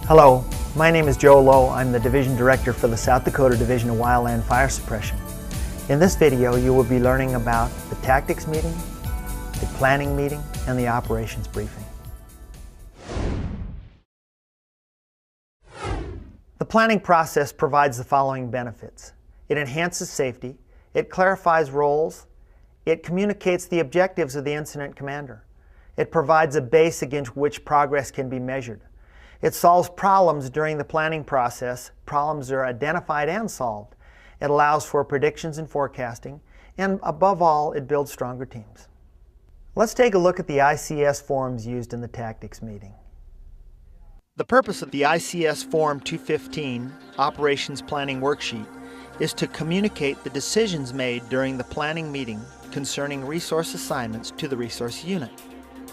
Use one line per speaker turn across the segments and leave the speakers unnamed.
Hello, my name is Joe Lowe. I'm the Division Director for the South Dakota Division of Wildland Fire Suppression. In this video, you will be learning about the tactics meeting, the planning meeting, and the operations briefing. The planning process provides the following benefits. It enhances safety, it clarifies roles, it communicates the objectives of the incident commander, it provides a base against which progress can be measured. It solves problems during the planning process. Problems are identified and solved. It allows for predictions and forecasting, and above all, it builds stronger teams. Let's take a look at the ICS forms used in the tactics meeting. The purpose of the ICS Form 215 Operations Planning Worksheet is to communicate the decisions made during the planning meeting concerning resource assignments to the resource unit.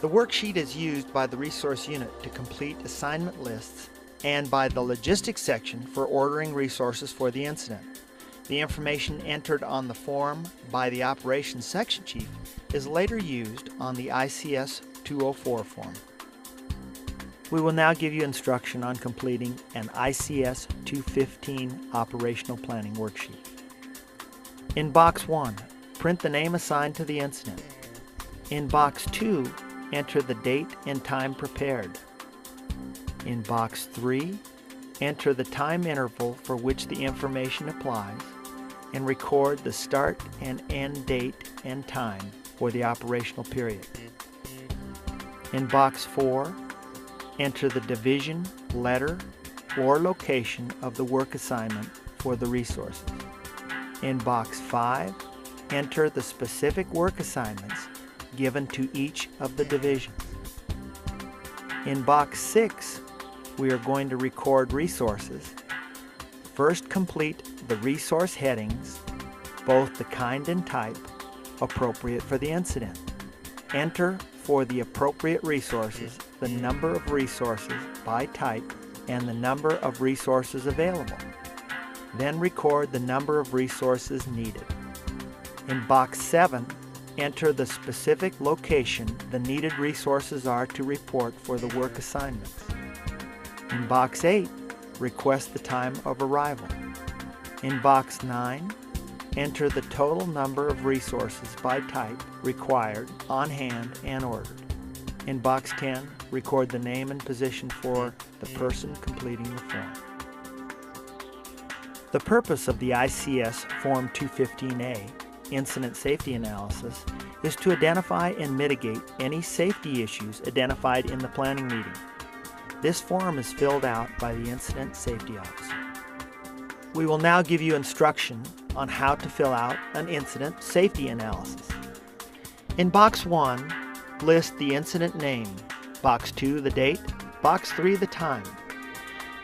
The worksheet is used by the resource unit to complete assignment lists and by the logistics section for ordering resources for the incident. The information entered on the form by the operations section chief is later used on the ICS 204 form. We will now give you instruction on completing an ICS 215 operational planning worksheet. In box 1, print the name assigned to the incident. In box 2, enter the date and time prepared. In box 3, enter the time interval for which the information applies and record the start and end date and time for the operational period. In box 4, enter the division, letter, or location of the work assignment for the resources. In box 5, enter the specific work assignments given to each of the divisions. In box 6, we are going to record resources. First, complete the resource headings, both the kind and type, appropriate for the incident. Enter for the appropriate resources the number of resources by type and the number of resources available. Then record the number of resources needed. In box 7, enter the specific location the needed resources are to report for the work assignments. In box 8, request the time of arrival. In box 9, enter the total number of resources by type required, on hand, and ordered. In box 10, record the name and position for the person completing the form. The purpose of the ICS Form 215A Incident Safety Analysis is to identify and mitigate any safety issues identified in the planning meeting. This form is filled out by the Incident Safety Officer. We will now give you instruction on how to fill out an incident safety analysis. In box 1, list the incident name, box 2 the date, box 3 the time.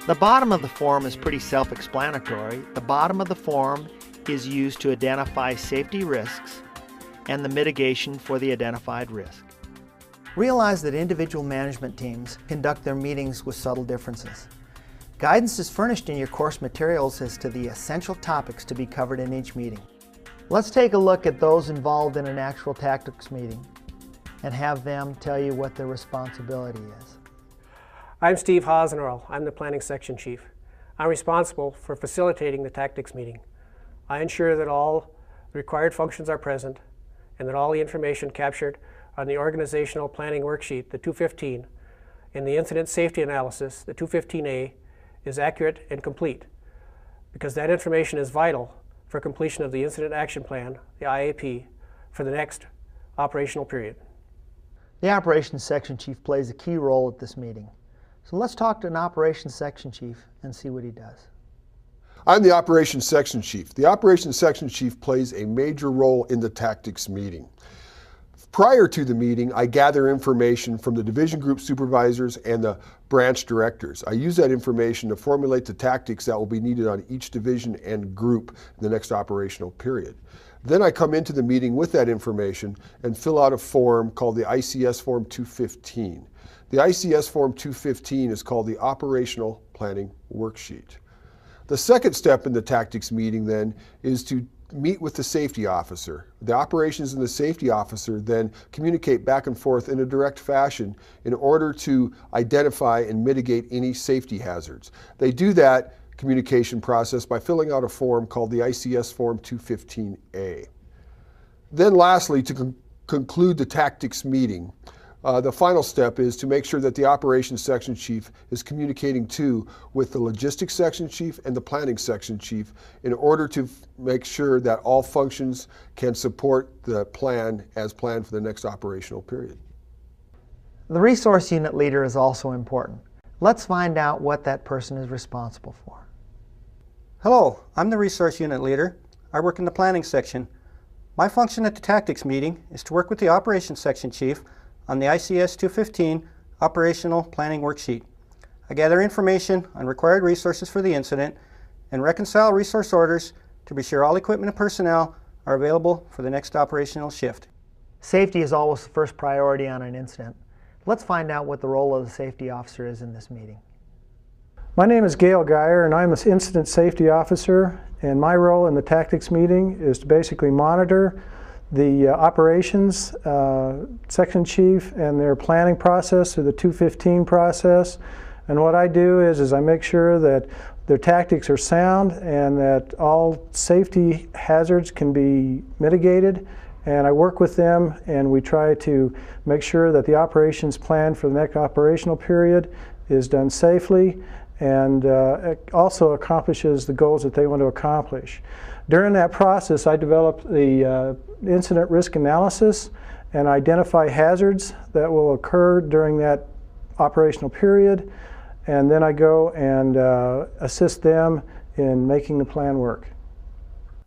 The bottom of the form is pretty self-explanatory. The bottom of the form is used to identify safety risks and the mitigation for the identified risk. Realize that individual management teams conduct their meetings with subtle differences. Guidance is furnished in your course materials as to the essential topics to be covered in each meeting. Let's take a look at those involved in an actual tactics meeting and have them tell you what their responsibility is.
I'm Steve Hasenerl. I'm the Planning Section Chief. I'm responsible for facilitating the tactics meeting. I ensure that all the required functions are present and that all the information captured on the Organizational Planning Worksheet, the 215, in the Incident Safety Analysis, the 215A, is accurate and complete, because that information is vital for completion of the Incident Action Plan, the IAP, for the next operational period.
The Operations Section Chief plays a key role at this meeting. So let's talk to an Operations Section Chief and see what he does.
I'm the Operations Section Chief. The Operations Section Chief plays a major role in the tactics meeting. Prior to the meeting, I gather information from the division group supervisors and the branch directors. I use that information to formulate the tactics that will be needed on each division and group in the next operational period. Then I come into the meeting with that information and fill out a form called the ICS Form 215. The ICS Form 215 is called the Operational Planning Worksheet. The second step in the tactics meeting then is to meet with the safety officer. The operations and the safety officer then communicate back and forth in a direct fashion in order to identify and mitigate any safety hazards. They do that communication process by filling out a form called the ICS Form 215A. Then lastly, to conclude the tactics meeting, the final step is to make sure that the operations section chief is communicating with the logistics section chief and the planning section chief in order to make sure that all functions can support the plan as planned for the next operational period.
The resource unit leader is also important. Let's find out what that person is responsible for.
Hello, I'm the resource unit leader. I work in the planning section. My function at the tactics meeting is to work with the operations section chief on the ICS 215 operational planning worksheet. I gather information on required resources for the incident and reconcile resource orders to be sure all equipment and personnel are available for the next operational shift.
Safety is always the first priority on an incident. Let's find out what the role of the safety officer is in this meeting.
My name is Gail Geyer, and I'm an incident safety officer, and my role in the tactics meeting is to basically monitor the operations section chief and their planning process through the 215 process. And what I do is I make sure that their tactics are sound and that all safety hazards can be mitigated. And I work with them and we try to make sure that the operations plan for the next operational period is done safely and it also accomplishes the goals that they want to accomplish. During that process, I develop the incident risk analysis and identify hazards that will occur during that operational period, and then I go and assist them in making the plan work.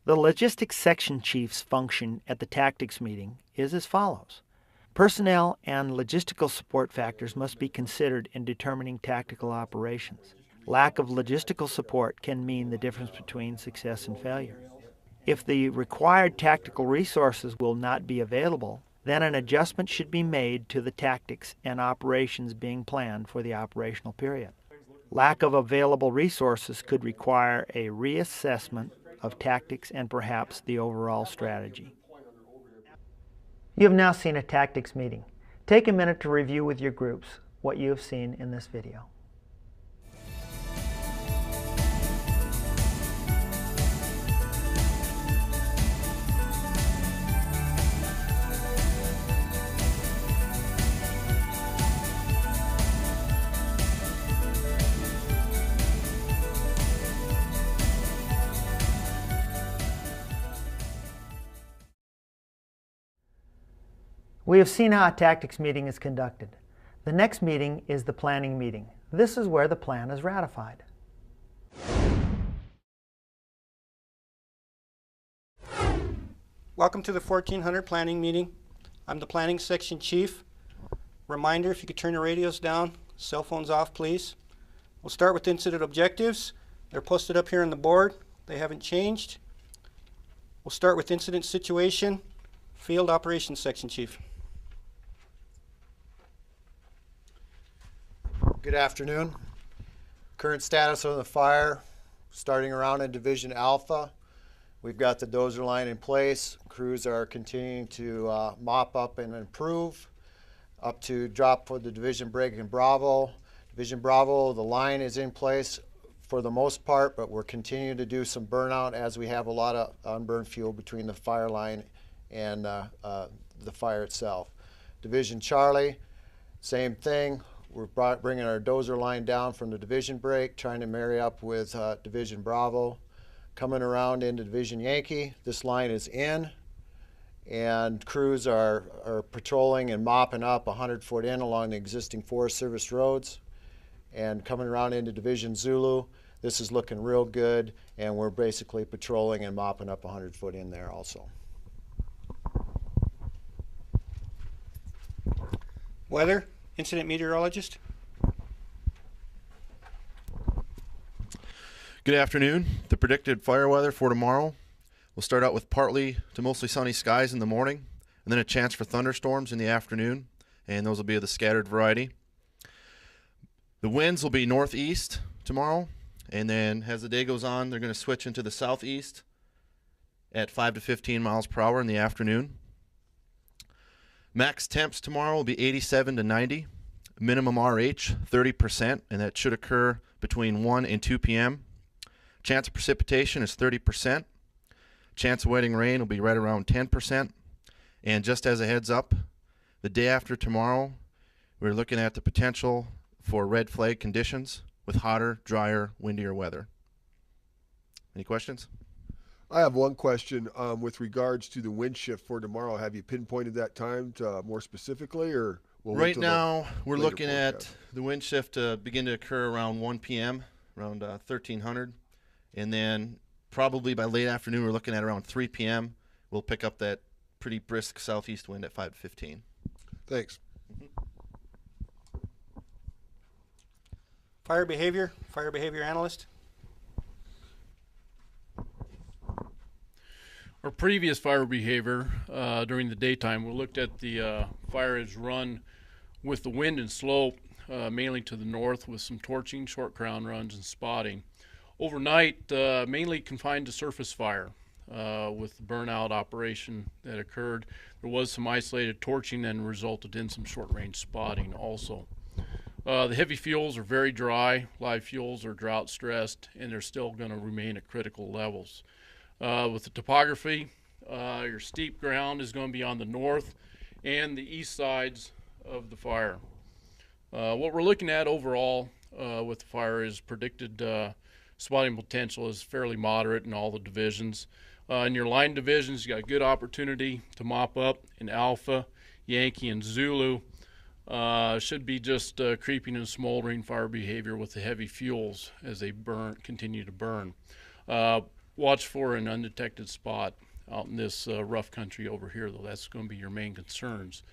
The logistics section chief's function at the tactics meeting is as follows. Personnel and logistical support factors must be considered in determining tactical operations. Lack of logistical support can mean the difference between success and failure. If the required tactical resources will not be available, then an adjustment should be made to the tactics and operations being planned for the operational period. Lack of available resources could require a reassessment of tactics and perhaps the overall strategy. You have now seen a tactics meeting. Take a minute to review with your groups what you have seen in this video. We have seen how a tactics meeting is conducted. The next meeting is the planning meeting. This is where the plan is ratified.
Welcome to the 1400 planning meeting. I'm the planning section chief. Reminder, if you could turn your radios down, cell phones off please. We'll start with incident objectives. They're posted up here on the board. They haven't changed. We'll start with incident situation. Field operations section chief.
Good afternoon. Current status of the fire, starting around in Division Alpha. We've got the dozer line in place. Crews are continuing to mop up and improve up to drop for the Division break in Bravo. Division Bravo, the line is in place for the most part, but we're continuing to do some burnout as we have a lot of unburned fuel between the fire line and the fire itself. Division Charlie, same thing. We're bringing our dozer line down from the Division break, trying to marry up with Division Bravo. Coming around into Division Yankee, this line is in, and crews are patrolling and mopping up 100 foot in along the existing Forest Service roads. And coming around into Division Zulu, this is looking real good, and we're basically patrolling and mopping up 100 foot in there also.
Weather, incident meteorologist.
Good afternoon. The predicted fire weather for tomorrow will start out with partly to mostly sunny skies in the morning, and then a chance for thunderstorms in the afternoon, and those will be of the scattered variety. The winds will be northeast tomorrow, and then as the day goes on, they're going to switch into the southeast, at 5 to 15 miles per hour in the afternoon. Max temps tomorrow will be 87 to 90. Minimum RH 30%, and that should occur between 1 and 2 p.m. Chance of precipitation is 30%. Chance of wetting rain will be right around 10%. And just as a heads up, the day after tomorrow, we're looking at the potential for red flag conditions with hotter, drier, windier weather. Any questions?
I have one question with regards to the wind shift for tomorrow. Have you pinpointed that time more specifically, or we'll wait
Right
till
now, we're
later
looking
forecast?
at the wind shift to begin to occur around 1 p.m., around 1300. And then probably by late afternoon, we're looking at around 3 p.m. We'll pick up that pretty brisk southeast wind at 5 to 15.
Thanks.
Fire behavior analyst.
Our previous fire behavior during the daytime, we looked at the fire as run with the wind and slope mainly to the north with some torching, short crown runs, and spotting. Overnight, mainly confined to surface fire with the burnout operation that occurred. There was some isolated torching and resulted in some short-range spotting also. The heavy fuels are very dry. Live fuels are drought stressed, and they're still going to remain at critical levels. With the topography, your steep ground is going to be on the north and the east sides of the fire. What we're looking at overall with the fire is predicted spotting potential is fairly moderate in all the divisions. In your line divisions, you got a good opportunity to mop up in Alpha, Yankee, and Zulu. Should be just creeping and smoldering fire behavior with the heavy fuels as they continue to burn. Watch for an undetected spot out in this rough country over here, though. That's going to be your main concerns.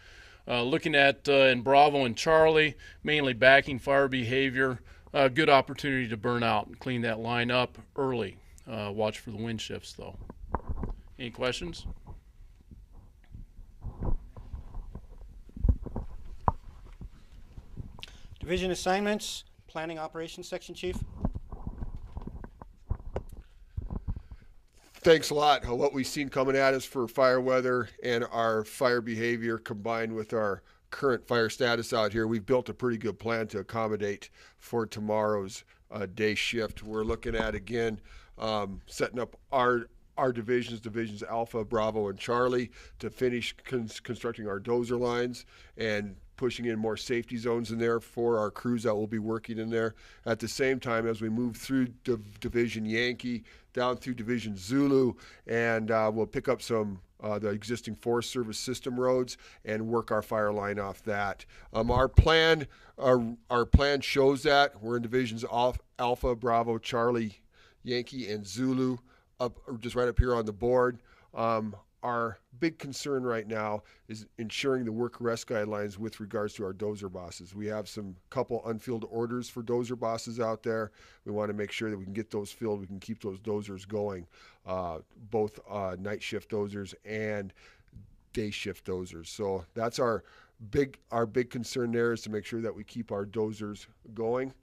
Looking at in Bravo and Charlie, mainly backing fire behavior, good opportunity to burn out and clean that line up early. Watch for the wind shifts, though. Any questions?
Division assignments, planning operations section chief.
Thanks a lot. What we've seen coming at us for fire weather and our fire behavior combined with our current fire status out here, we've built a pretty good plan to accommodate for tomorrow's day shift. We're looking at, again, setting up our divisions Alpha, Bravo, and Charlie to finish constructing our dozer lines and pushing in more safety zones in there for our crews that will be working in there. At the same time, as we move through Division Yankee, down through Division Zulu, and we'll pick up some the existing Forest Service system roads and work our fire line off that. Our plan shows that we're in divisions Alpha, Bravo, Charlie, Yankee, and Zulu, up just right up here on the board. Our big concern right now is ensuring the work arrest guidelines with regards to our dozer bosses. We have some couple unfilled orders for dozer bosses out there. We want to make sure that we can get those filled. We can keep those dozers going, both night shift dozers and day shift dozers. So that's our big concern there, is to make sure that we keep our dozers going.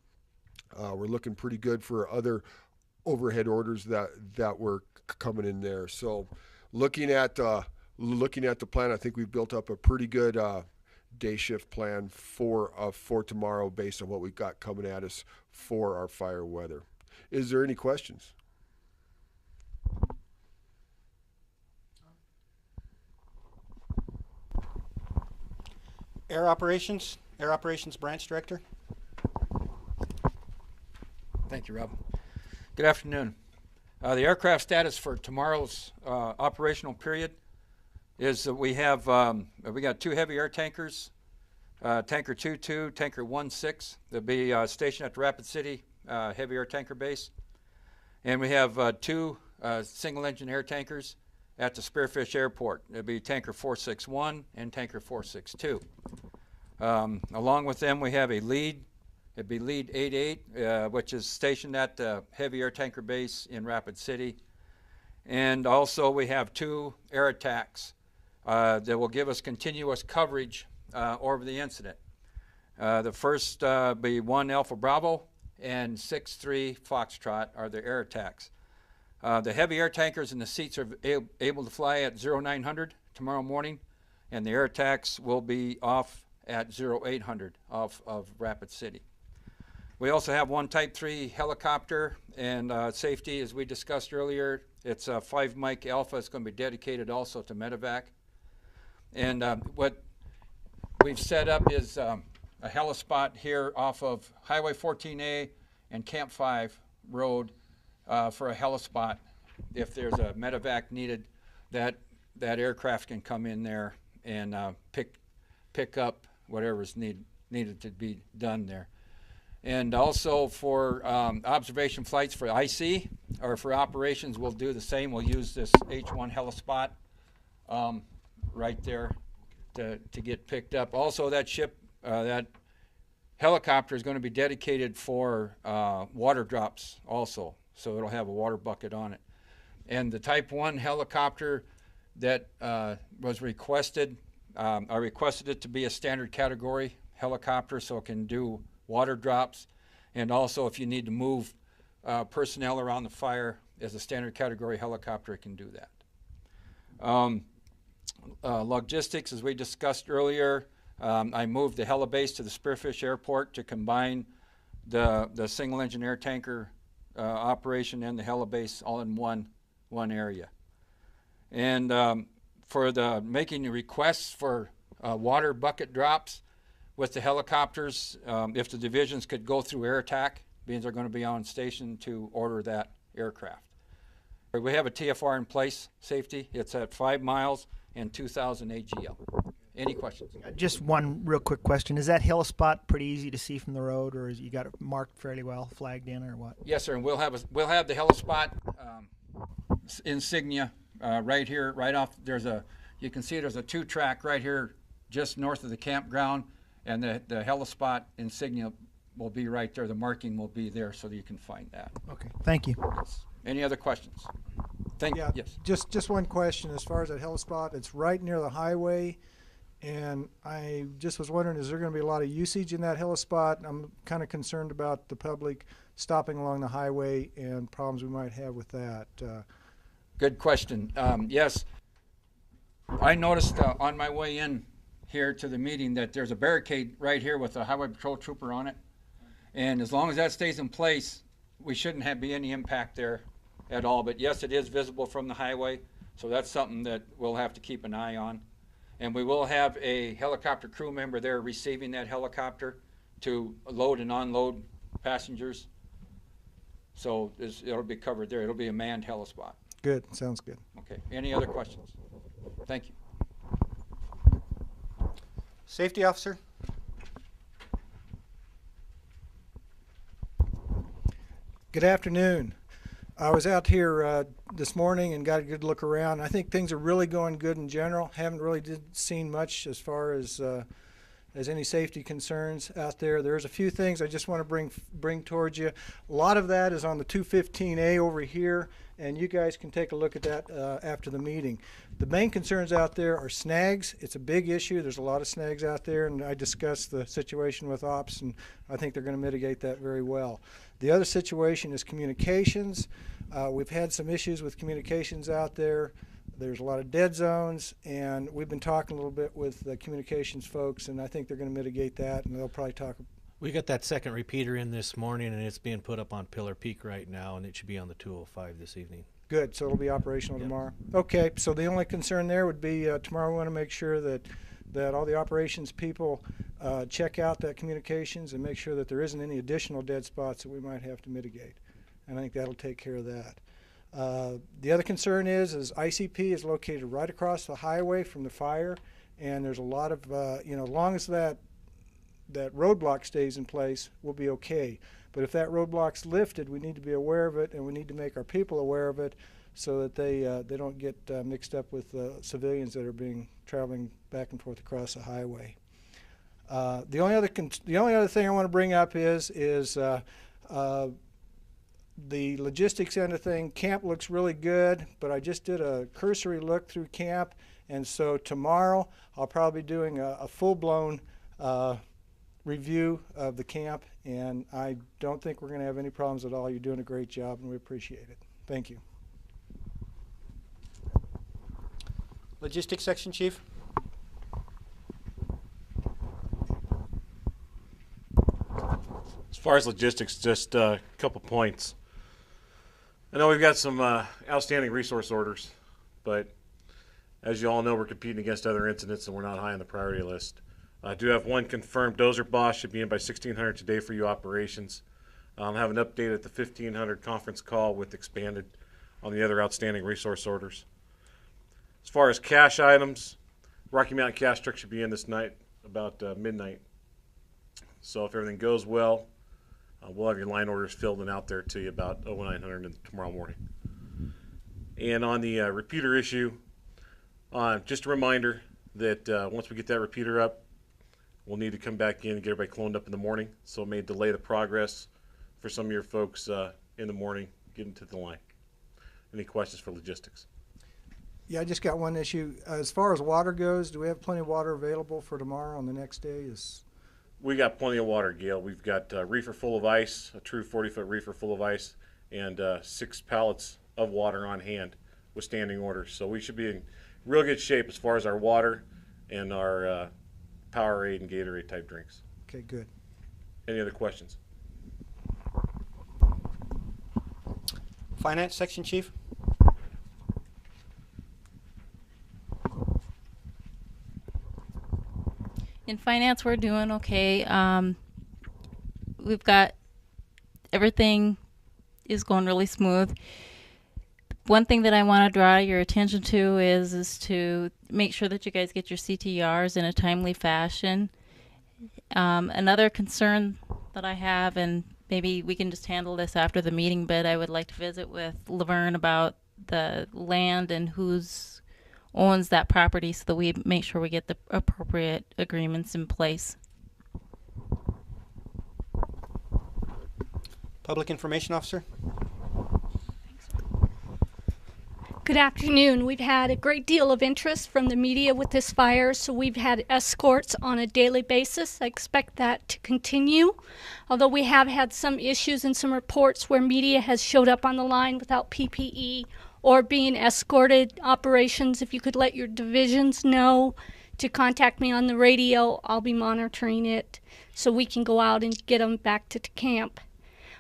We're looking pretty good for other overhead orders that were coming in there. So looking at the plan, I think we've built up a pretty good day shift plan for tomorrow based on what we've got coming at us for our fire weather. Is there any questions?
Air operations branch director.
Thank you, Rob. Good afternoon. The aircraft status for tomorrow's operational period is that we got 2 heavy air tankers, Tanker 2-2, Tanker 1-6. They'll be stationed at the Rapid City heavy air tanker base. And we have 2 single-engine air tankers at the Spearfish Airport. It'll be Tanker 461 and Tanker 462. Along with them, we have a lead. It'd be lead 88, which is stationed at the heavy air tanker base in Rapid City. And also we have 2 air attacks that will give us continuous coverage over the incident. The first be 1 Alpha Bravo and 6-3 Foxtrot are the air attacks. The heavy air tankers and the seats are able to fly at 0900 tomorrow morning, and the air attacks will be off at 0800 off of Rapid City. We also have one Type 3 helicopter, and safety, as we discussed earlier, it's a 5 Mike Alpha. It's going to be dedicated also to medevac. And what we've set up is a helispot here off of Highway 14A and Camp 5 Road for a helispot. If there's a medevac needed, that aircraft can come in there and pick up whatever's needed to be done there. And also for observation flights for IC or for operations, we'll do the same. We'll use this H1 helispot right there to get picked up. Also, that that helicopter is going to be dedicated for water drops also, so it'll have a water bucket on it. And the Type 1 helicopter that was requested, I requested it to be a standard category helicopter so it can do water drops, and also if you need to move personnel around the fire as a standard category helicopter, it can do that. Logistics, as we discussed earlier, I moved the helibase to the Spearfish Airport to combine the single engine air tanker operation and the helibase all in one area. And for the making the requests for water bucket drops with the helicopters, if the divisions could go through air attack, means they're going to be on station to order that aircraft. We have a TFR in place, safety. It's at 5 miles and 2,000 AGL. Any questions?
Just one real quick question. Is that helispot pretty easy to see from the road, or is you got it marked fairly well, flagged in, or what?
Yes, sir. And we'll have the helispot insignia right here, right off. You can see there's a 2-track right here, just north of the campground, and the helispot insignia will be right there. The marking will be there so that you can find that.
Okay. Thank you.
Yes. Any other questions?
Yeah,
yes.
Just one question as far as that helispot. It's right near the highway, and I just was wondering, is there going to be a lot of usage in that helispot? I'm kind of concerned about the public stopping along the highway and problems we might have with that.
Good question. Yes, I noticed on my way in here to the meeting that there's a barricade right here with a highway patrol trooper on it, and as long as that stays in place, we shouldn't be any impact there at all. But yes, it is visible from the highway, so that's something that we'll have to keep an eye on. And we will have a helicopter crew member there receiving that helicopter to load and unload passengers. So it'll be covered there. It'll be a manned helispot.
Good, sounds good.
Okay, any other questions? Thank you.
Safety officer.
Good afternoon. I was out here this morning and got a good look around. I think things are really going good in general. Haven't really seen much as far as any safety concerns out there. There's a few things I just want to bring towards you. A lot of that is on the 215A over here, and you guys can take a look at that after the meeting. The main concerns out there are snags. It's a big issue. There's a lot of snags out there, and I discussed the situation with ops, and I think they're going to mitigate that very well. The other situation is communications. We've had some issues with communications out there. There's a lot of dead zones, and we've been talking a little bit with the communications folks, and I think they're going to mitigate that, and they'll probably talk.
We got that second repeater in this morning, and it's being put up on Pillar Peak right now, and it should be on the 205 this evening.
Good, so it'll be operational tomorrow. Okay, so the only concern there would be tomorrow we want to make sure that all the operations people check out that communications and make sure that there isn't any additional dead spots that we might have to mitigate. And I think that'll take care of that. The other concern is ICP is located right across the highway from the fire, and there's a lot of, as long as that roadblock stays in place, we'll be okay. But if that roadblock's lifted, we need to be aware of it, and we need to make our people aware of it so that they don't get mixed up with civilians that are traveling back and forth across the highway. The only other thing I want to bring up is the logistics end of thing. Camp looks really good, but I just did a cursory look through camp, and so tomorrow I'll probably be doing a full-blown review of the camp, and I don't think we're going to have any problems at all. You're doing a great job, and we appreciate it. Thank you.
Logistics Section Chief.
As far as logistics, just a couple points. I know we've got some outstanding resource orders, but as you all know, we're competing against other incidents and we're not high on the priority list. I do have one confirmed. Dozer boss should be in by 1600 today for you operations. I'll have an update at the 1500 conference call with expanded on the other outstanding resource orders. As far as cash items, Rocky Mountain cash truck should be in this night about midnight. So if everything goes well, we'll have your line orders filled and out there to you about 0900 tomorrow morning. And on the repeater issue, just a reminder that once we get that repeater up, we'll need to come back in and get everybody cloned up in the morning. So it may delay the progress for some of your folks in the morning getting to the line. Any questions for logistics?
Yeah, I just got one issue. As far as water goes, do we have plenty of water available for tomorrow on the next day?
We got plenty of water, Gail. We've got a reefer full of ice, a true 40-foot reefer full of ice, and 6 pallets of water on hand with standing orders. So we should be in real good shape as far as our water and our Powerade and Gatorade type drinks.
Okay, good.
Any other questions?
Finance Section Chief.
In finance, we're doing okay. We've got everything is going really smooth. One thing that I want to draw your attention to is to make sure that you guys get your CTRs in a timely fashion. Another concern that I have, and maybe we can just handle this after the meeting, but I would like to visit with Laverne about the land and who's owns that property so that we make sure we get the appropriate agreements in place.
Public Information Officer.
Good afternoon. We've had a great deal of interest from the media with this fire, so we've had escorts on a daily basis. I expect that to continue, although we have had some issues and some reports where media has showed up on the line without PPE or being escorted. Operations, if you could let your divisions know to contact me on the radio, I'll be monitoring it so we can go out and get them back to camp.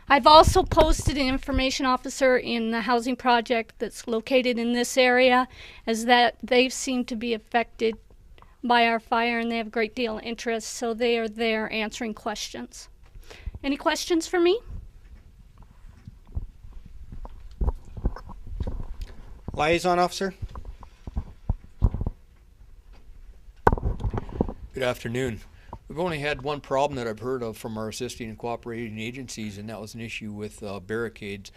I've also posted an information officer in the housing project that's located in this area, as that they seem to be affected by our fire and they have a great deal of interest, so they are there answering questions. Any questions for me?
Liaison Officer.
Good afternoon. We've only had one problem that I've heard of from our assisting and cooperating agencies, and that was an issue with barricades.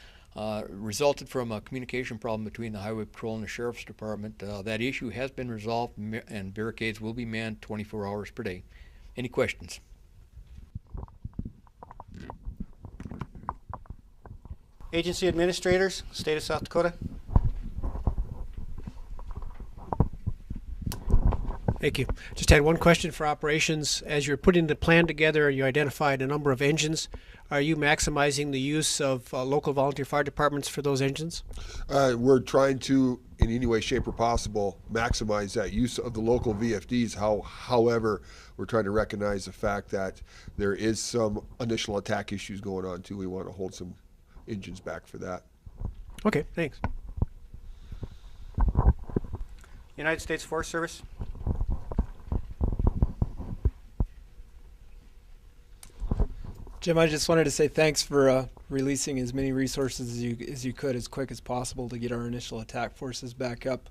Resulted from a communication problem between the Highway Patrol and the Sheriff's Department. That issue has been resolved and barricades will be manned 24 hours per day. Any questions?
Agency Administrators, State of South Dakota.
Thank you. Just had one question for operations. As you're putting the plan together, you identified a number of engines. Are you maximizing the use of local volunteer fire departments for those engines?
We're trying to, in any way, shape, or possible, maximize that use of the local VFDs. However, we're trying to recognize the fact that there is some initial attack issues going on too. We want to hold some engines back for that.
Okay, thanks.
United States Forest Service.
Jim, I just wanted to say thanks for releasing as many resources as you could as quick as possible to get our initial attack forces back up.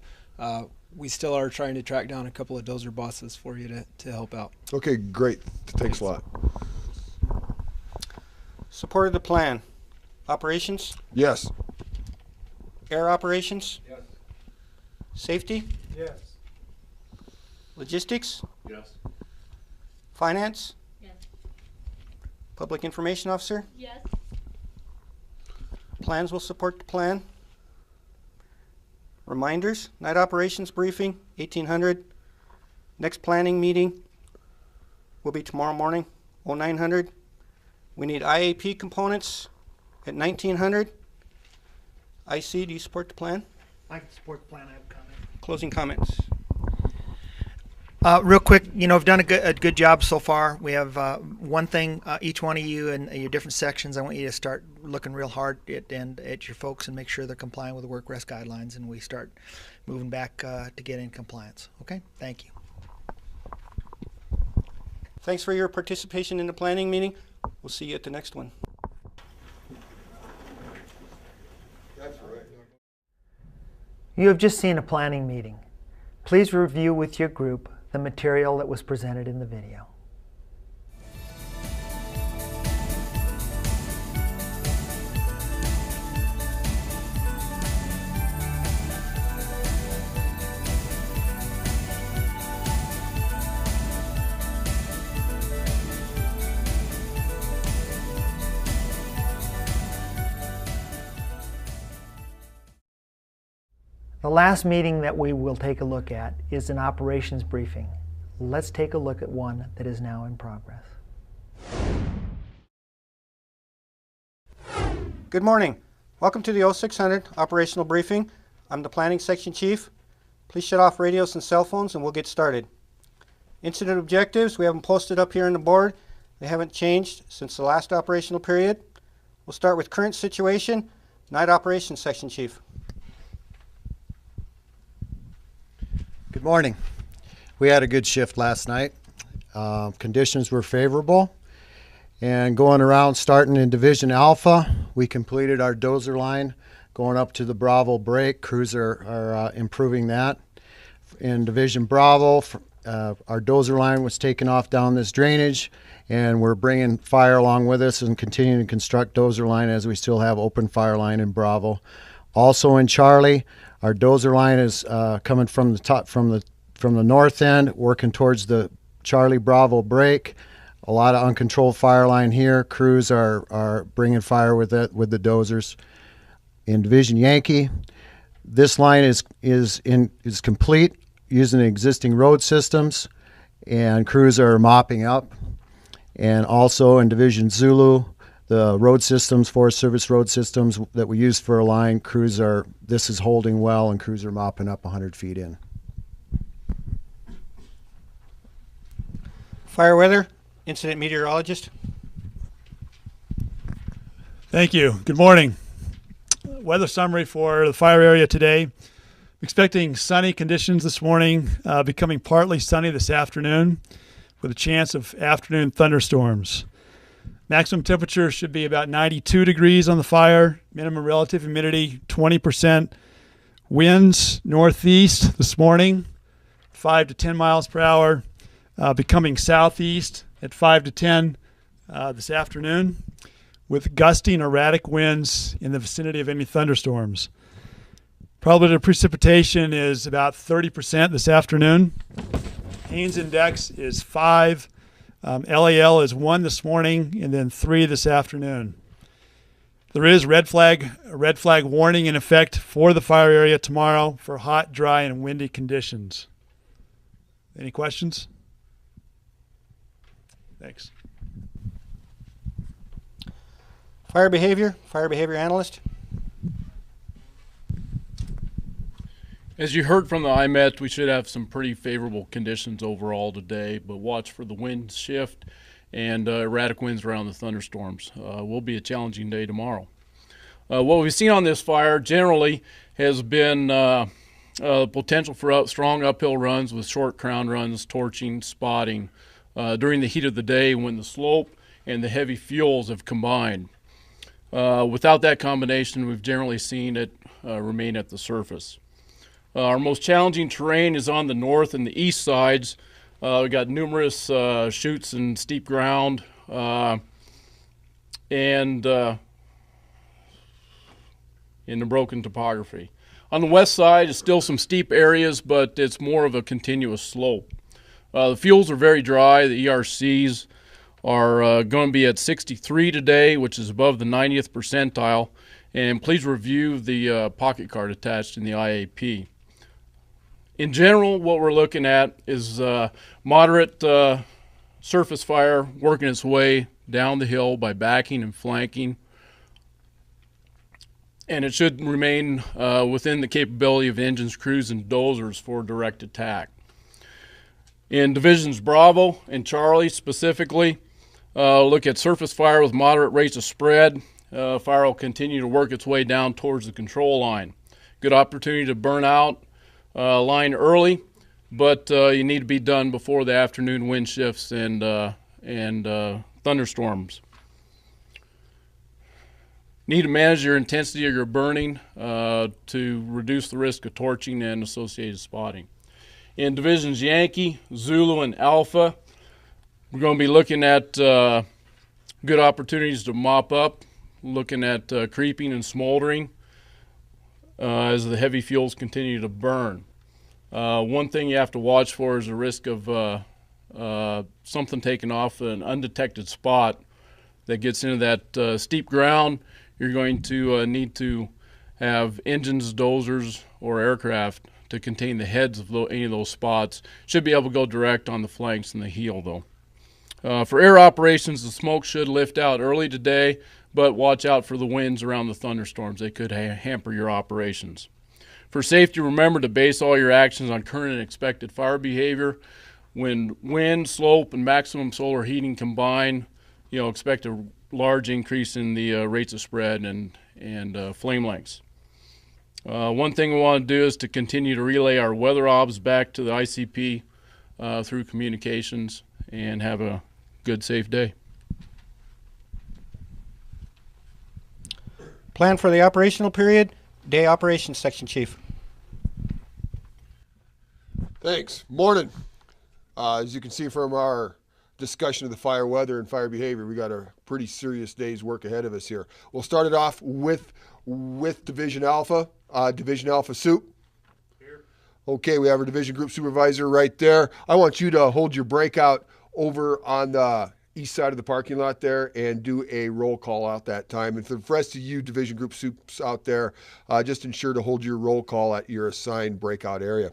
We still are trying to track down a couple of dozer bosses for you to help out.
Okay, great. Thanks a lot.
Support of the plan. Operations?
Yes.
Air operations?
Yes.
Safety?
Yes.
Logistics?
Yes.
Finance?
Yes.
Public Information Officer?
Yes.
Plans will support the plan. Reminders, night operations briefing, 1800. Next planning meeting will be tomorrow morning, 0900. We need IAP components at 1900. IC, do you support the plan?
I can support the plan. I have a comment.
Closing comments.
Real quick, I've done a good job so far. We have one thing, each one of you and your different sections. I want you to start looking real hard at your folks and make sure they're complying with the work rest guidelines, and we start moving back to get in compliance. Okay, thank you.
Thanks for your participation in the planning meeting. We'll see you at the next one.
You have just seen a planning meeting. Please review with your group the material that was presented in the video. The last meeting that we will take a look at is an operations briefing. Let's take a look at one that is now in progress.
Good morning. Welcome to the 0600 operational briefing. I'm the planning section chief. Please shut off radios and cell phones and we'll get started. Incident objectives, we have them posted up here on the board. They haven't changed since the last operational period. We'll start with current situation. Night operations section chief.
Good morning. We had a good shift last night. Conditions were favorable. And going around, starting in Division Alpha, we completed our dozer line going up to the Bravo break. Crews are improving that. In Division Bravo, our dozer line was taken off down this drainage, and we're bringing fire along with us and continuing to construct dozer line as we still have open fire line in Bravo. Also in Charlie, our dozer line is coming from the top, from the north end, working towards the Charlie Bravo break. A lot of uncontrolled fire line here. Crews are bringing fire with the dozers. In Division Yankee, this line is complete using existing road systems, and crews are mopping up. And also in Division Zulu, the road systems, Forest Service road systems that we use for a line, this is holding well, and crews are mopping up 100 feet in.
Fire weather, incident meteorologist.
Thank you. Good morning. Weather summary for the fire area today. Expecting sunny conditions this morning, becoming partly sunny this afternoon with a chance of afternoon thunderstorms. Maximum temperature should be about 92 degrees on the fire. Minimum relative humidity 20%. Winds northeast this morning, 5 to 10 miles per hour. Becoming southeast at 5 to 10 this afternoon, with gusting erratic winds in the vicinity of any thunderstorms. Probability of precipitation is about 30% this afternoon. Haynes Index is 5. LAL is 1 this morning and then 3 this afternoon. There is a red flag warning in effect for the fire area tomorrow for hot, dry, and windy conditions. Any questions? Thanks.
Fire behavior analyst.
As you heard from the IMET, we should have some pretty favorable conditions overall today, but watch for the wind shift and erratic winds around the thunderstorms. Will be a challenging day tomorrow. What we've seen on this fire generally has been potential for strong uphill runs with short crown runs, torching, spotting during the heat of the day when the slope and the heavy fuels have combined. Without that combination, we've generally seen it remain at the surface. Our most challenging terrain is on the north and the east sides. We've got numerous chutes and steep ground and in the broken topography. On the west side, it's still some steep areas, but it's more of a continuous slope. The fuels are very dry. The ERCs are going to be at 63 today, which is above the 90th percentile. And please review the pocket card attached in the IAP. In general, what we're looking at is moderate surface fire working its way down the hill by backing and flanking. And it should remain within the capability of engines, crews, and dozers for direct attack. In Divisions Bravo and Charlie specifically, look at surface fire with moderate rates of spread. Fire will continue to work its way down towards the control line. Good opportunity to burn out line early, but you need to be done before the afternoon wind shifts and thunderstorms. Need to manage your intensity of your burning to reduce the risk of torching and associated spotting. In Divisions Yankee, Zulu, and Alpha, we're going to be looking at good opportunities to mop up, looking at creeping and smoldering as the heavy fuels continue to burn. One thing you have to watch for is the risk of something taking off an undetected spot that gets into that steep ground. You're going to need to have engines, dozers, or aircraft to contain the heads of any of those spots. Should be able to go direct on the flanks and the heel, though. For air operations, the smoke should lift out early today, but watch out for the winds around the thunderstorms. They could hamper your operations. For safety, remember to base all your actions on current and expected fire behavior. When wind, slope, and maximum solar heating combine, expect a large increase in the rates of spread and flame lengths. One thing we want to do is to continue to relay our weather obs back to the ICP through communications, and have a good, safe day.
Plan for the operational period, day operations section chief.
Thanks. Morning. As you can see from our discussion of the fire weather and fire behavior, we got a pretty serious day's work ahead of us here. We'll start it off with Division Alpha. Division Alpha Soup. Here. Okay, we have our division group supervisor right there. I want you to hold your breakout over on the east side of the parking lot there and do a roll call out that time. And for the rest of you division group soups out there, just ensure to hold your roll call at your assigned breakout area.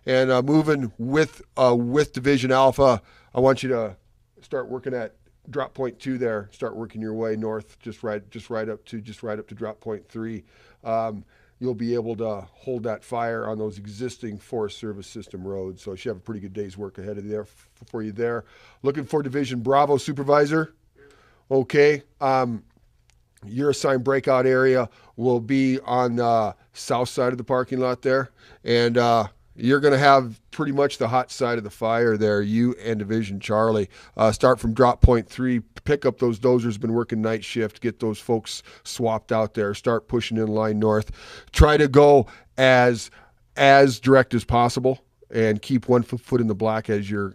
And moving with Division Alpha, I want you to start working at drop point 2 there. Start working your way north, just right up to drop point 3. You'll be able to hold that fire on those existing Forest Service system roads. So you should have a pretty good day's work ahead of you for you there. Looking for Division Bravo supervisor. Okay. Your assigned breakout area will be on the south side of the parking lot there. And you're going to have pretty much the hot side of the fire there, you and Division Charlie. Start from drop point 3, pick up those dozers, been working night shift, get those folks swapped out there, start pushing in line north. Try to go as direct as possible and keep 1 foot in the black as you're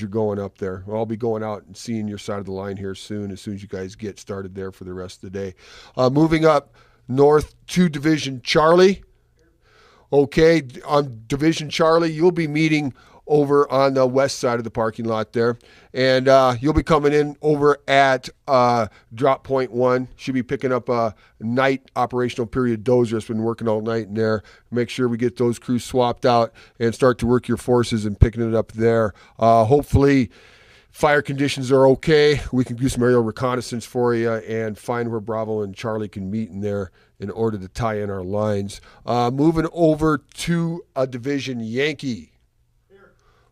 going up there. I'll be going out and seeing your side of the line here soon as you guys get started there for the rest of the day. Moving up north to Division Charlie. Okay, on Division Charlie, you'll be meeting over on the west side of the parking lot there. And you'll be coming in over at drop point 1. Should be picking up a night operational period dozer that's been working all night in there. Make sure we get those crews swapped out and start to work your forces and picking it up there. Hopefully fire conditions are okay. We can do some aerial reconnaissance for you and find where Bravo and Charlie can meet in there in order to tie in our lines. Moving over to a Division Yankee.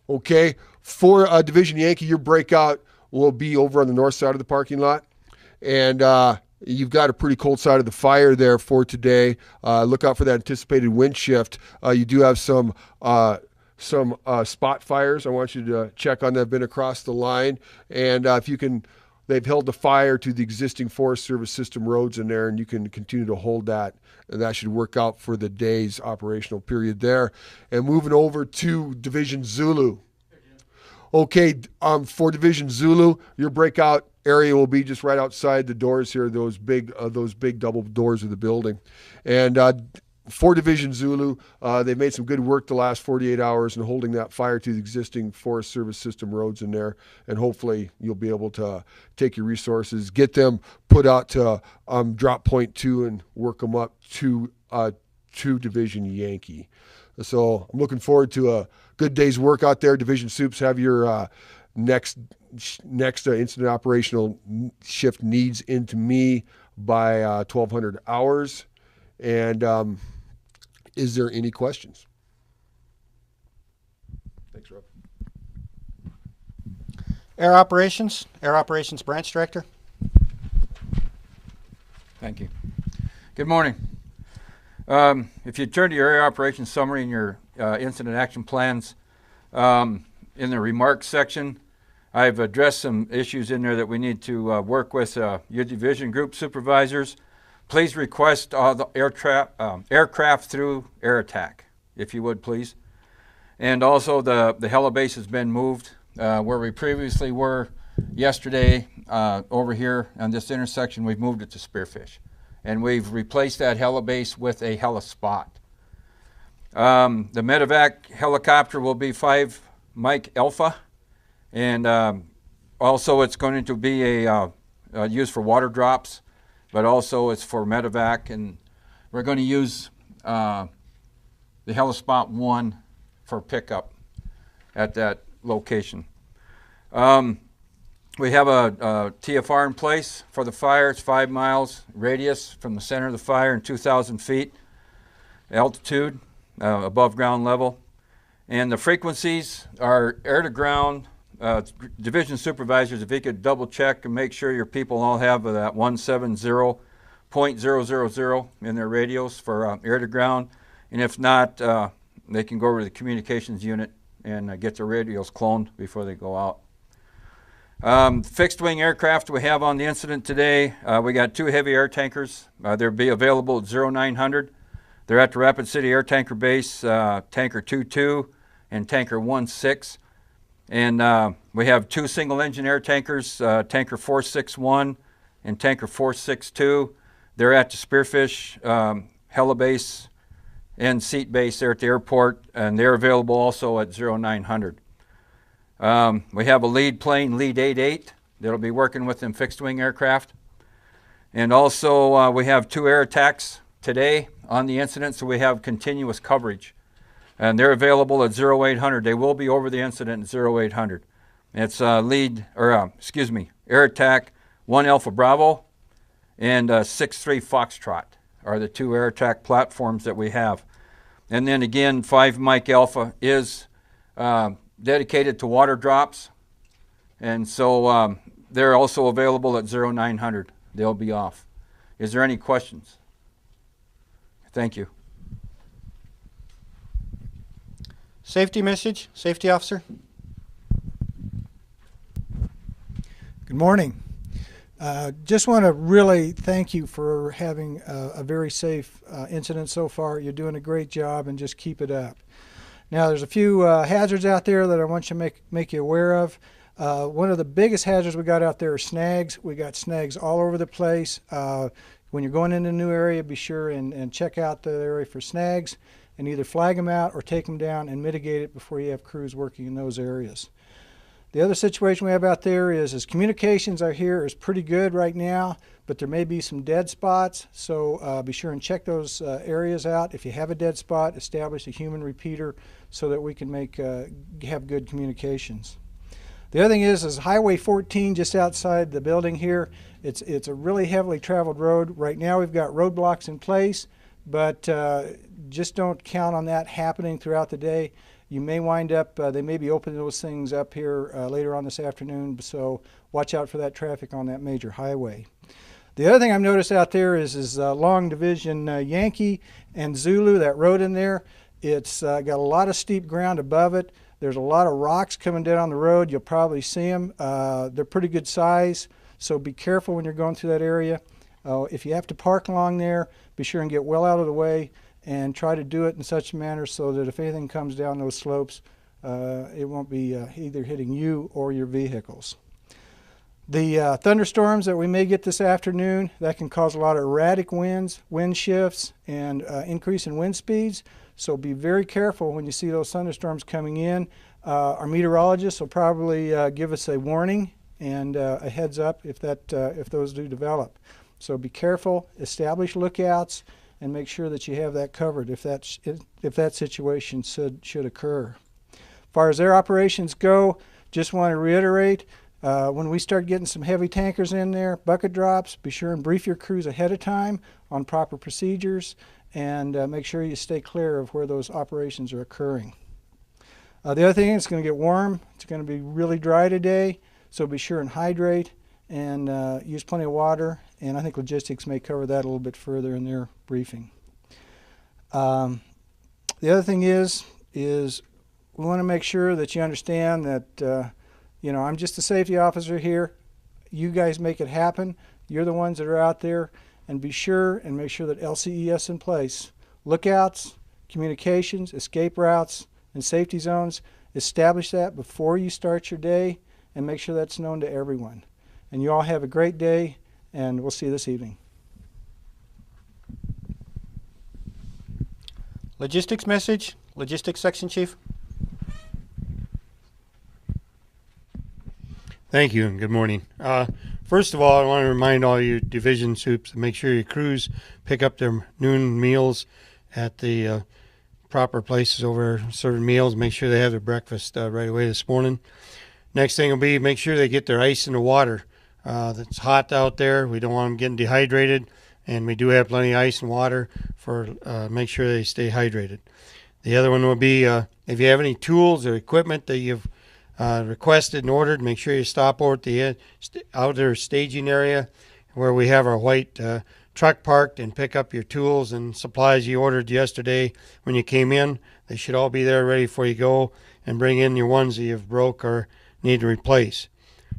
Okay, for a Division Yankee, your breakout will be over on the north side of the parking lot. And you've got a pretty cold side of the fire there for today. Look out for that anticipated wind shift. You do have some spot fires. I want you to check on that. Been across the line. And if you can, they've held the fire to the existing Forest Service system roads in there, and you can continue to hold that. And that should work out for the day's operational period there. And moving over to Division Zulu. Okay, for Division Zulu, your breakout area will be just right outside the doors here, those big double doors of the building. And for Division Zulu, they've made some good work the last 48 hours in holding that fire to the existing Forest Service system roads in there. And hopefully you'll be able to take your resources, get them put out to drop point 2 and work them up to Division Yankee. So I'm looking forward to a good day's work out there. Division Soups, have your next incident operational shift needs into me by 1200 hours. And is there any questions? Thanks, Rob.
Air Operations Branch Director.
Thank you. Good morning. If you turn to your Air Operations Summary and your Incident Action Plans, in the remarks section, I've addressed some issues in there that we need to work with your division group supervisors. Please request all the aircraft through air attack, if you would, please. And also the helibase has been moved where we previously were yesterday over here on this intersection. We've moved it to Spearfish. And we've replaced that helibase with a helispot. The medevac helicopter will be 5 Mike Alpha. And also it's going to be used for water drops, but also it's for medevac. And we're going to use the helispot 1 for pickup at that location. We have a TFR in place for the fire. It's 5 miles radius from the center of the fire and 2,000 feet altitude above ground level. And the frequencies are air to ground. Division supervisors, if you could double check and make sure your people all have that 170.000 in their radios for air to ground. And if not, they can go over to the communications unit and get their radios cloned before they go out. Fixed wing aircraft we have on the incident today, we got 2 heavy air tankers. They'll be available at 0900. They're at the Rapid City Air Tanker Base, Tanker 22 and Tanker 16. And we have 2 single engine air tankers, Tanker 461 and Tanker 462. They're at the Spearfish helibase and seat base there at the airport, and they're available also at 0900. We have a lead plane, Lead 88, that'll be working with them fixed wing aircraft. And also we have 2 air attacks today on the incident, so we have continuous coverage. And they're available at 0800. They will be over the incident at 0800. It's air attack 1 Alpha Bravo and 63 Foxtrot are the 2 air attack platforms that we have. And then again, 5 Mike Alpha is dedicated to water drops, and so they're also available at 0900. They'll be off. Is there any questions? Thank you.
Safety message, Safety Officer.
Good morning. Just want to really thank you for having a very safe incident so far. You're doing a great job, and just keep it up. Now, there's a few hazards out there that I want you to make you aware of. One of the biggest hazards we got out there are snags. We got snags all over the place. When you're going into a new area, be sure and check out the area for snags and either flag them out or take them down and mitigate it before you have crews working in those areas. The other situation we have out there is communications are here is pretty good right now, but there may be some dead spots, so be sure and check those areas out. If you have a dead spot, establish a human repeater so that we can have good communications. The other thing is Highway 14 just outside the building here. It's a really heavily traveled road. Right now we've got roadblocks in place, but just don't count on that happening throughout the day. You may wind up, they may be opening those things up here later on this afternoon, so watch out for that traffic on that major highway. The other thing I've noticed out there is Long Division Yankee and Zulu, that road in there. It's got a lot of steep ground above it. There's a lot of rocks coming down on the road. You'll probably see them. They're pretty good size, so be careful when you're going through that area. If you have to park along there, be sure and get well out of the way and try to do it in such a manner so that if anything comes down those slopes, it won't be either hitting you or your vehicles. The thunderstorms that we may get this afternoon, that can cause a lot of erratic winds, wind shifts, and increase in wind speeds. So be very careful when you see those thunderstorms coming in. Our meteorologists will probably give us a warning and a heads up if those do develop. So be careful, establish lookouts, and make sure that you have that covered if that situation should occur. As far as air operations go, just want to reiterate, when we start getting some heavy tankers in there, bucket drops, be sure and brief your crews ahead of time on proper procedures, and make sure you stay clear of where those operations are occurring. The other thing, it's going to get warm. It's going to be really dry today, So be sure and hydrate and use plenty of water. And I think logistics may cover that a little bit further in their briefing. The other thing is we want to make sure that you understand that, I'm just a safety officer here. You guys make it happen. You're the ones that are out there. And be sure and make sure that LCES in place. Lookouts, communications, escape routes, and safety zones. Establish that before you start your day and make sure that's known to everyone. And you all have a great day, and we'll see you this evening.
Logistics message, Logistics Section Chief.
Thank you and good morning. First of all, I want to remind all your division soups to make sure your crews pick up their noon meals at the proper places over serving meals. Make sure they have their breakfast right away this morning. Next thing will be make sure they get their ice in the water. It's hot out there. We don't want them getting dehydrated, and we do have plenty of ice and water for make sure they stay hydrated. The other one will be if you have any tools or equipment that you've requested and ordered, make sure you stop over at the outer staging area where we have our white truck parked and pick up your tools and supplies you ordered yesterday when you came in. They should all be there ready for you to go, and bring in your ones that you've broke or need to replace.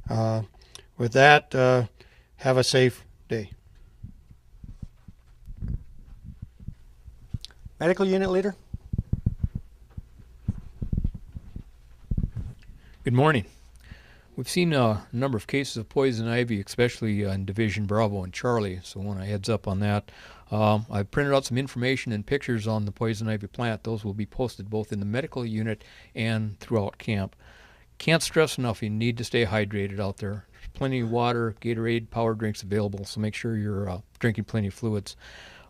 With that, have a safe day.
Medical Unit Leader.
Good morning. We've seen a number of cases of poison ivy, especially in Division Bravo and Charlie, so I want a heads up on that. I've printed out some information and pictures on the poison ivy plant. Those will be posted both in the medical unit and throughout camp. Can't stress enough, you need to stay hydrated out there. There's plenty of water, Gatorade, power drinks available, so make sure you're drinking plenty of fluids.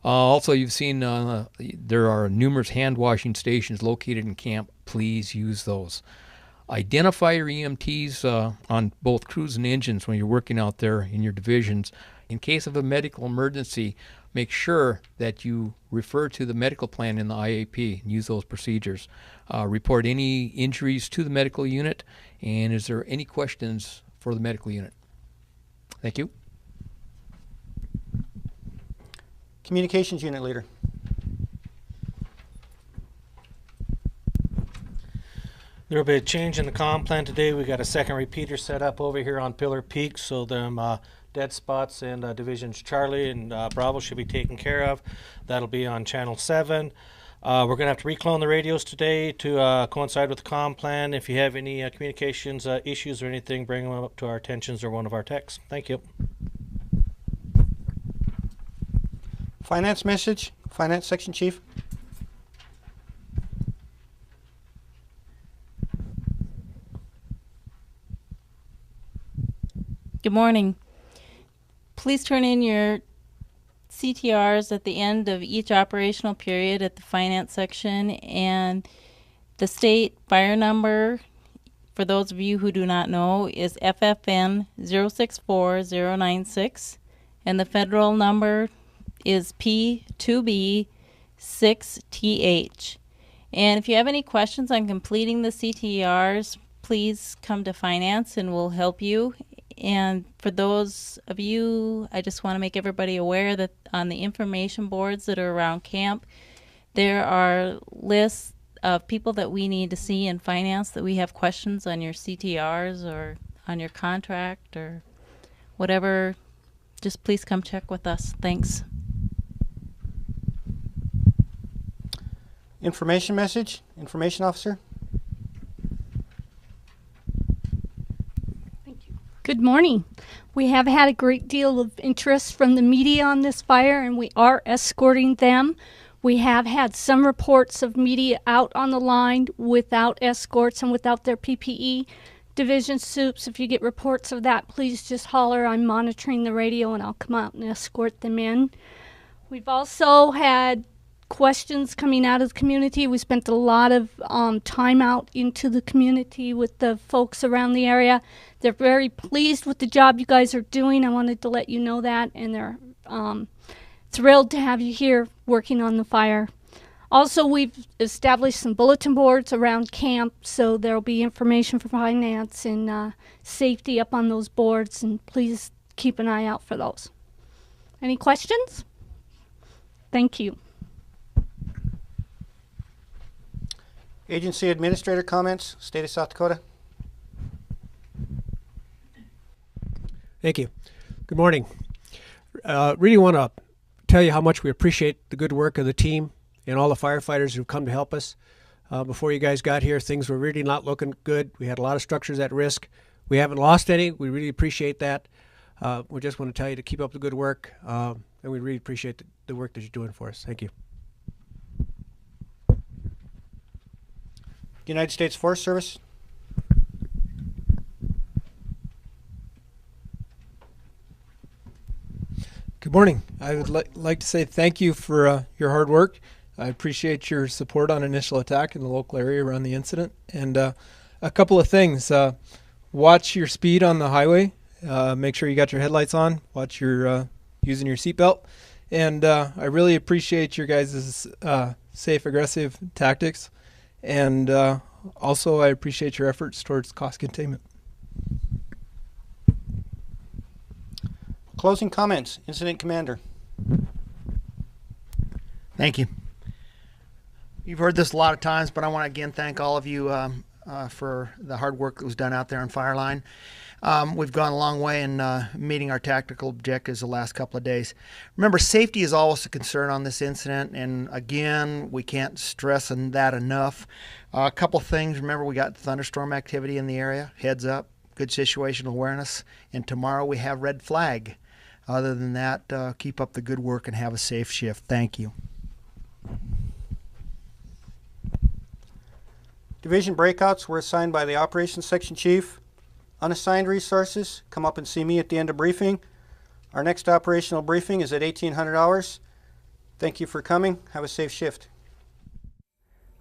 Also, you've seen there are numerous hand washing stations located in camp. Please use those. Identify your EMTs on both crews and engines when you're working out there in your divisions. In case of a medical emergency, make sure that you refer to the medical plan in the IAP and use those procedures. Report any injuries to the medical unit, and is there any questions for the medical unit? Thank you.
Communications Unit Leader.
There will be a change in the comm plan today. We got a second repeater set up over here on Pillar Peak, so them dead spots in Divisions Charlie and Bravo should be taken care of. That'll be on Channel 7. We're going to have to reclone the radios today to coincide with the comm plan. If you have any communications issues or anything, bring them up to our attentions or one of our techs. Thank you.
Finance message, Finance Section Chief.
Good morning. Please turn in your CTRs at the end of each operational period at the finance section, and the state fire number, for those of you who do not know, is FFN 064096, and the federal number is P2B6TH. And if you have any questions on completing the CTRs, please come to finance and we'll help you. And for those of you, I just want to make everybody aware that on the information boards that are around camp, there are lists of people that we need to see in finance that we have questions on your CTRs or on your contract or whatever. Just please come check with us. Thanks.
Information message, Information Officer.
Good morning. We have had a great deal of interest from the media on this fire, and we are escorting them. We have had some reports of media out on the line without escorts and without their PPE. Division soups, if you get reports of that, please just holler. I'm monitoring the radio and I'll come out and escort them in. We've also had questions coming out of the community. We spent a lot of time out into the community with the folks around the area. They're very pleased with the job you guys are doing. I wanted to let you know that, and they're thrilled to have you here working on the fire. Also, we've established some bulletin boards around camp, so there'll be information for finance and safety up on those boards, and please keep an eye out for those. Any questions? Thank you.
Agency administrator comments, State of South Dakota.
Thank you. Good morning. Really want to tell you how much we appreciate the good work of the team and all the firefighters who've come to help us. Before you guys got here, things were really not looking good. We had a lot of structures at risk. We haven't lost any. We really appreciate that. We just want to tell you to keep up the good work, and we really appreciate the work that you're doing for us. Thank you.
United States Forest Service.
Good morning. I would like to say thank you for your hard work. I appreciate your support on initial attack in the local area around the incident. And a couple of things. Watch your speed on the highway. Make sure you got your headlights on. Watch your using your seatbelt. And I really appreciate your guys' safe, aggressive tactics. And also, I appreciate your efforts towards cost containment.
Closing comments, Incident Commander.
Thank you. You've heard this a lot of times, but I want to again thank all of you for the hard work that was done out there on Fireline. We've gone a long way in meeting our tactical objectives the last couple of days. Remember, safety is always a concern on this incident, and again, we can't stress on that enough. A couple things. Remember, we got thunderstorm activity in the area. Heads up, good situational awareness, and tomorrow we have red flag. Other than that, keep up the good work and have a safe shift. Thank you.
Division breakouts were assigned by the Operations Section Chief. Unassigned resources, come up and see me at the end of briefing. Our next operational briefing is at 1800 hours. Thank you for coming. Have a safe shift.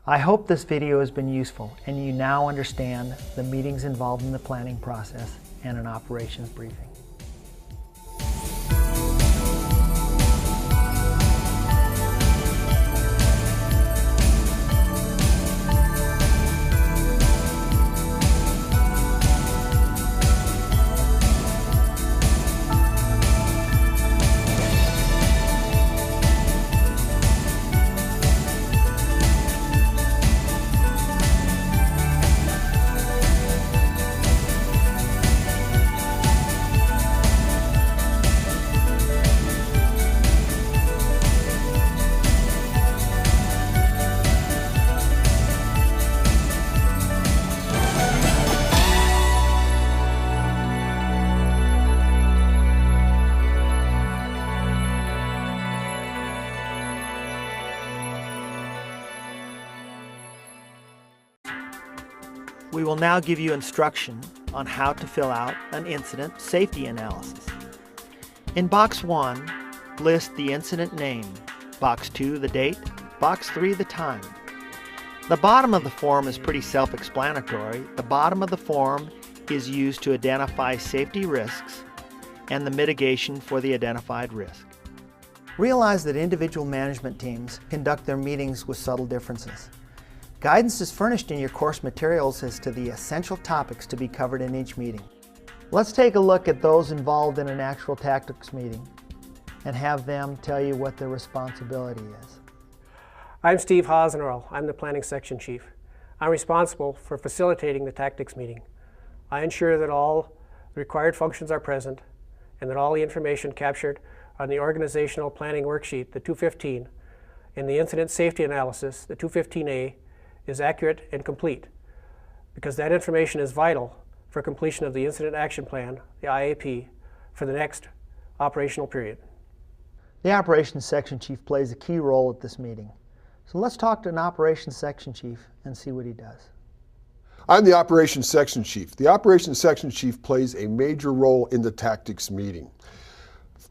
I hope this video has been useful and you now understand the meetings involved in the planning process and an operations briefing. We will now give you instruction on how to fill out an incident safety analysis. In Box 1, list the incident name, Box 2, the date, Box 3, the time. The bottom of the form is pretty self-explanatory. The bottom of the form is used to identify safety risks and the mitigation for the identified risk. Realize that individual management teams conduct their meetings with subtle differences. Guidance is furnished in your course materials as to the essential topics to be covered in each meeting. Let's take a look at those involved in an actual tactics meeting and have them tell you what their responsibility is.
I'm Steve Hasenerl. I'm the Planning Section Chief. I'm responsible for facilitating the tactics meeting. I ensure that all required functions are present and that all the information captured on the organizational planning worksheet, the 215, and the incident safety analysis, the 215A, is accurate and complete, because that information is vital for completion of the Incident Action Plan, the IAP, for the next operational period.
The Operations Section Chief plays a key role at this meeting. So let's talk to an Operations Section Chief and see what he does.
I'm the Operations Section Chief. The Operations Section Chief plays a major role in the tactics meeting.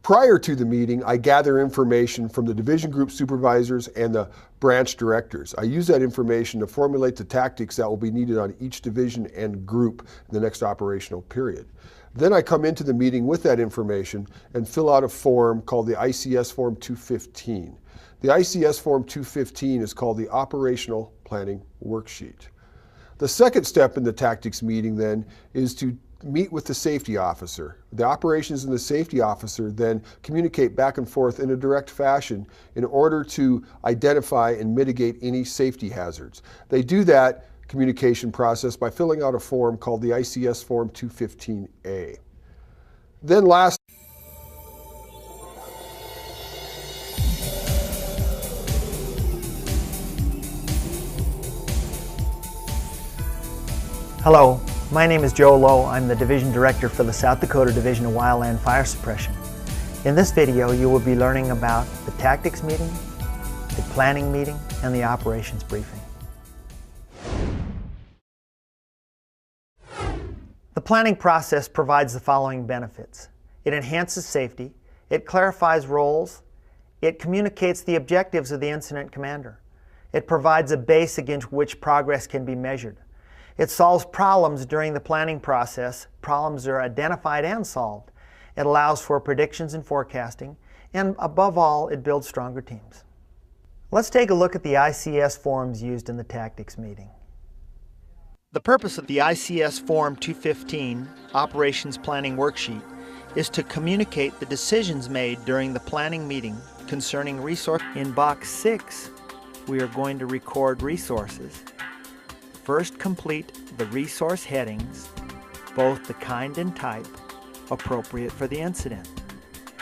Prior to the meeting, I gather information from the division group supervisors and the branch directors. I use that information to formulate the tactics that will be needed on each division and group in the next operational period. Then I come into the meeting with that information and fill out a form called the ICS Form 215. The ICS Form 215 is called the Operational Planning Worksheet. The second step in the tactics meeting then is to meet with the safety officer. The operations and the safety officer then communicate back and forth in a direct fashion in order to identify and mitigate any safety hazards. They do that communication process by filling out a form called the ICS Form 215A. Then last,
Hello, my name is Joe Lowe. I'm the Division Director for the South Dakota Division of Wildland Fire Suppression. In this video, you will be learning about the tactics meeting, the planning meeting, and the operations briefing. The planning process provides the following benefits. It enhances safety, it clarifies roles, it communicates the objectives of the incident commander, it provides a base against which progress can be measured. It solves problems during the planning process. Problems are identified and solved. It allows for predictions and forecasting, and above all, it builds stronger teams. Let's take a look at the ICS forms used in the tactics meeting. The purpose of the ICS Form 215 Operations Planning Worksheet is to communicate the decisions made during the planning meeting concerning resource. In Box 6, we are going to record resources. First, complete the resource headings, both the kind and type, appropriate for the incident.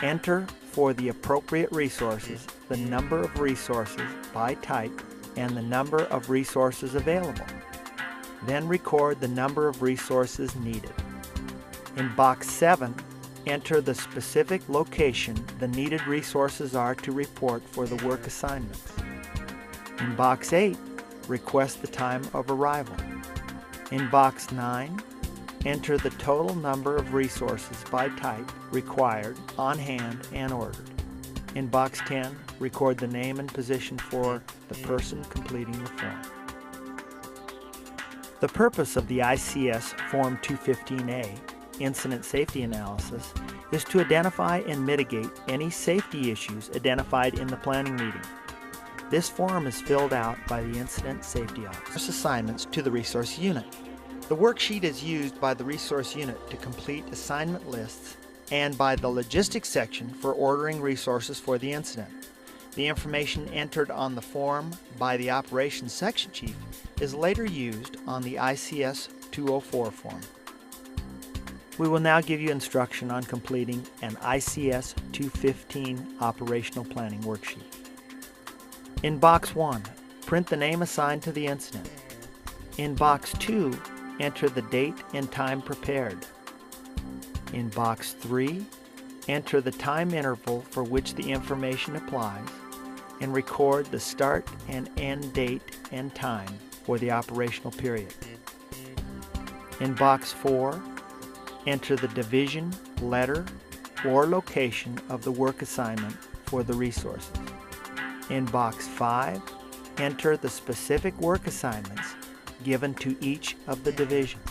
Enter for the appropriate resources the number of resources by type and the number of resources available. Then record the number of resources needed. In Box 7, enter the specific location the needed resources are to report for the work assignments. In Box 8, request the time of arrival. In Box 9, enter the total number of resources by type required, on hand, and ordered. In Box 10, record the name and position for the person completing the form. The purpose of the ICS Form 215A Incident Safety Analysis is to identify and mitigate any safety issues identified in the planning meeting. This form is filled out by the Incident Safety Officer. Assignments to the resource unit. The worksheet is used by the resource unit to complete assignment lists and by the logistics section for ordering resources for the incident. The information entered on the form by the Operations Section Chief is later used on the ICS 204 form. We will now give you instruction on completing an ICS 215 Operational Planning Worksheet. In Box 1, print the name assigned to the incident. In Box 2, enter the date and time prepared. In Box 3, enter the time interval for which the information applies and record the start and end date and time for the operational period. In Box 4, enter the division, letter, or location of the work assignment for the resources. In Box 5, enter the specific work assignments given to each of the divisions.